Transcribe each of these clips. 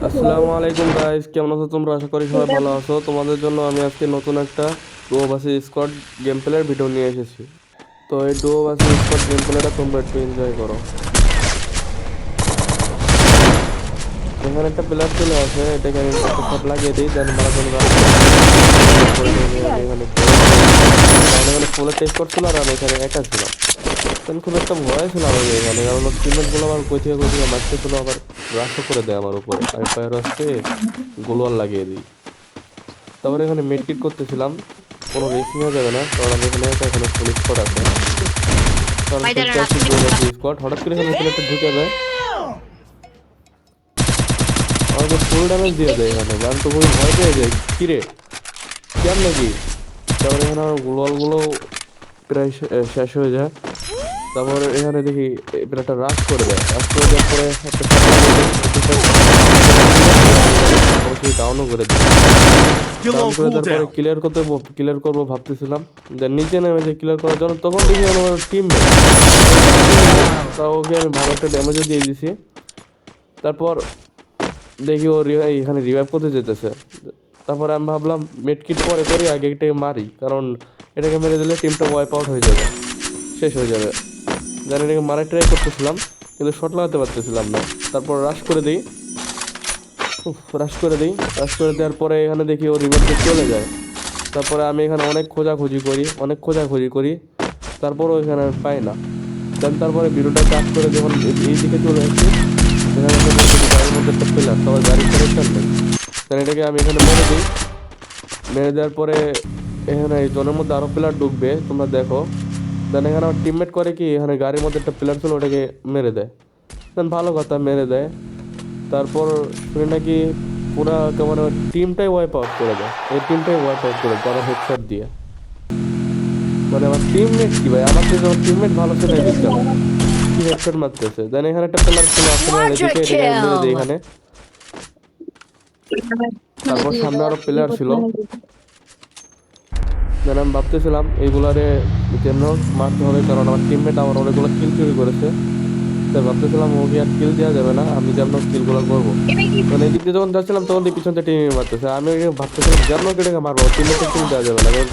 আসসালামু আলাইকুম গাইস, কেমন আছো তোমরা? আশা করি সবাই ভালো আছো। তোমাদের জন্য আমি আজকে নতুন একটা ডুও ভার্সেস স্কোয়াড গেম প্লের ভিডিও নিয়ে এসেছি। তো এই ডুও ভার্সেস স্কোয়াড গেম প্লেটা তোমরা একটু এনজয় করো। এখানে একটা প্লেয়ার চলে আসে, এটাকে আমি একটা শট লাগিয়ে দিই, দেন মারাথন এখানে ফুলের টেস্ট করছিল আর আমি এখানে একা ছিলাম। তখন খুব একটা ভয় ছিল আমি এখানে, কারণ টিমমেট গুলো আমার কই থেকে মারতেছিল, আবার রাশও করে দেয় আমার উপরে। আমি ফায়ার আসতে গোলওয়াল লাগিয়ে দিই। তারপরে এখানে মেডকিট করতেছিলাম, কোনো রিস্ক নেওয়া যাবে না, কারণ আমি এখানে ফুল স্কোয়াড আছে, কারণ খেলতে আসছি স্কোয়াড। হঠাৎ করে এখানে একটা ঢুকে যায়, আমাকে ফুল ড্যামেজ দিয়ে দেয় এখানে। আমি তো খুবই ভয় পেয়ে যাই, কিরে কেন নাকি। তারপরে এখানে আমার গোলওয়ালগুলো প্রায় শেষ হয়ে যায়। তারপর এখানে দেখি একটা রাশ করে দেয়, রাশ করে দেওয়ার পরে একটা ডাউনও করে দেয়। ডাউন করে তারপরে ক্লিয়ার করবো ভাবতেছিলাম, দেন নিচে নেমে যে ক্লিয়ার করার জন্য, তখন দেখি আমার টিম তাও ওকে আমি ভালো একটা ড্যামেজও দিয়ে দিছি। তারপর দেখি ও এখানে রিভাইভ করতে যেতেছে। তারপরে আমি ভাবলাম মেডকিট পরে করি, আগে এটাকে মারি, কারণ এটাকে মেরে দিলে টিমটা ওয়াইপ আউট হয়ে যাবে, শেষ হয়ে যাবে। জানি এটাকে মারার ট্রাই করতেছিলাম, কিন্তু শট লাগাতে পারতেছিলাম না। তারপর রাশ করে দিই, রাশ করে দেওয়ার পরে এখানে দেখি ও রিভাইভে চলে যায়। তারপরে আমি এখানে অনেক খোঁজাখুঁজি করি, তারপরও এখানে আর পাই না। দেন তারপরে ভিডিওটা কাট করে যখন এই দিকে চলে আসছি, এখানে গাড়ির মধ্যে একটা প্লেয়ার, তবে গাড়ির কানেকশন নেই। দেন এটাকে আমি এখানে মেরে দেওয়ার পরে এখানে এই জনের মধ্যে আরও প্লেয়ার ঢুকবে, তোমরা দেখো। দেন এখানে আমার টিমমেট করে কি, এখানে গাড়ির মধ্যে একটা প্লেয়ার ছিল, ওটাকে মেরে দেয়। দেন ভালো কথা, মেরে দেয়। তারপর শুনে নাকি পুরা কেমন টিমটাই ওয়াইপ আউট করে দেয়, এই টিমটাই ওয়াইপ আউট করে দেয় আমার হেডশট দিয়ে। মানে আমার টিমমেট কি ভাই, আমার থেকে আমার টিমমেট ভালো ছিল কি হেডশট মারতেছে। দেন এখানে একটা প্লেয়ার ছিল এদিকে, এটাকে মেরে দেয় এখানে। তারপর সামনে আরো প্লেয়ার ছিল। দেন আমি ভাবতেছিলাম এইগুলারে কেমন মারতে হবে, কারণ আমার টিমমেট আমার অনেকগুলো কিল চুরি করেছে। তাই ভাবতেছিলাম ওকে আর কিল দেওয়া যাবে না, আমি যেমন কিলগুলো করবো। মানে এদিক দিয়ে যখন যাচ্ছিলাম তখন দিয়ে পিছন থেকে টিমে মারতেছে, আমি ভাবতেছিলাম যেমন এটাকে মারবো, টিমমেটকে কিল দেওয়া যাবে না, কারণ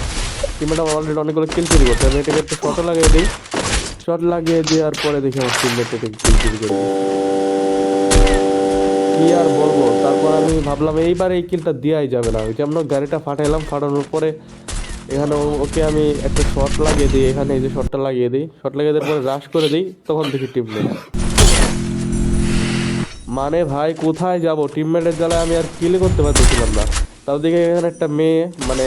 টিমমেট আমার অলরেডি অনেকগুলো কিল চুরি করছে। আমি এটাকে একটা শট লাগিয়ে দিই, শট লাগিয়ে দেওয়ার পরে দেখি আমার টিমমেট এটাকে কিল চুরি করে কি আর বলবো। তারপর আমি ভাবলাম এইবার এই কিলটা দেওয়াই যাবে না, যেমন গাড়িটা ফাটাইলাম, ফাটানোর পরে এখানে ওকে আমি একটা শট লাগিয়ে দিই, এখানে এই যে শটটা লাগিয়ে দিই, শট লাগিয়ে দেওয়ার পরে রাশ করে দিই, তখন দেখি টিমমেট। মানে ভাই কোথায় যাব, টিমমেটের জ্বালায় আমি আর কিল করতে পারতেছিলাম না। তার দিকে এখানে একটা মেয়ে, মানে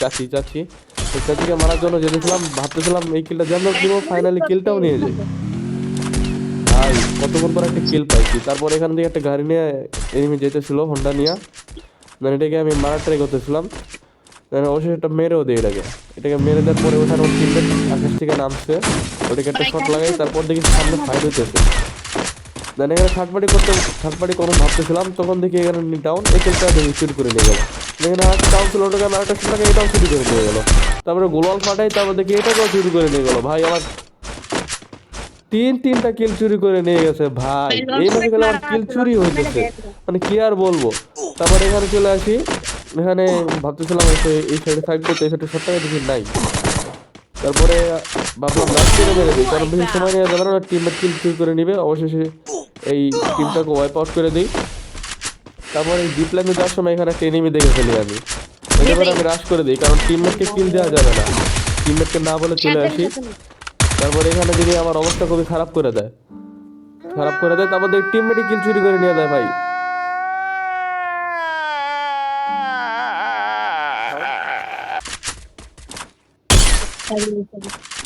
চাচিকে মারার জন্য যেতেছিলাম, ভাবতেছিলাম এই কিলটা যেমন দিব, ফাইনালি কিলটাও নিয়ে যাই। ভাই কতক্ষণ পর একটা কিল পাইছি। তারপর এখান থেকে একটা গাড়ি নিয়ে এনিমি যেতেছিল, হোন্ডা নিয়ে, মানে এটাকে আমি মারার ট্রাই করতেছিলাম। অবশ্যই একটা মেরেও দিই এটাকে মেরে দেওয়ার পরে ওঠার ওর টিমমেট আকাশ থেকে নামছে, ওটাকে একটা শট লাগাই। তারপর দেখি সামনে ফাইট হইতেছে। দেন এখানে থার্ড পার্টি কোনো ভাবতেছিলাম, তখন দেখি এখানে ডাউন, এই কিলটা দেখি চুরি করে নিয়ে গেল। এখানে আরেকটা ডাউন ছিল, ওটাকে আমি আরেকটা শট লাগাই, এটাও চুরি করে নিয়ে গেল। তারপরে গোলাল ফাটাই, তারপর দেখি এটাকেও চুরি করে নিয়ে গেল। ভাই আমার তিনটা কিল চুরি করে নিয়ে গেছে ভাই, এই ম্যাচে গেলে আমার কিল চুরি হইতেছে, মানে কি আর বলবো। তারপর এখানে চলে আসি, এখানে ভাবতেছিলাম এই সাইডে ফাইট করতে, এই সাইডে শটটা দেখি নাই। তারপরে ভাবলাম লাস্ট করে মেরে দিই, কারণ বেশি সময় নেওয়া যাবে না, টিমমেট কিল চুরি করে নিবে। অবশেষে এই টিমটাকে ওয়াইপ আউট করে দিই। তারপর এই জিপ লাইনে যাওয়ার সময় এখানে একটা এনিমি দেখে ফেলি আমি, এবার আমি রাশ করে দিই, কারণ টিমমেটকে কিল দেওয়া যাবে না, টিমমেটকে না বলে চলে আসি। তারপরে এখানে যদি আমার অবস্থা খুবই খারাপ করে দেয়, তারপর দেখি টিমমেটই কিল চুরি করে নিয়ে যায় ভাই।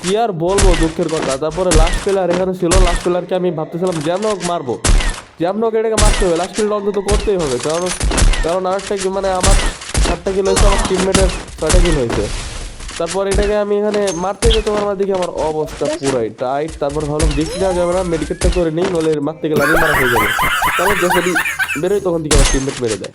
কি আর বলবো, দুঃখের কথা। তারপরে লাস্ট প্লেয়ার এখানে ছিল, লাস্ট প্লেয়ারকে আমি ভাবতেছিলাম যেমন হোক মারবো, যেমন হোক এটাকে মারতে হবে, লাস্ট কিল অন্তত করতেই হবে, কারণ আরেকটা মানে আমার 7টা কিল হয়েছে, আমার টিমমেটের 6টা কিল হয়েছে। তারপর এটাকে আমি এখানে মারতে যেতে আমার দিকে আমার অবস্থা পুরাই টাইট। তারপর ভাবলাম দেখতে দেওয়া যাবে না, মেডিকেটটা করে নিই, নইলে মারতে গেলে আমি মারা হয়ে যাবে। তারপর যখন বেরোই তখন দিকে আমার টিমমেট মেরে দেয়।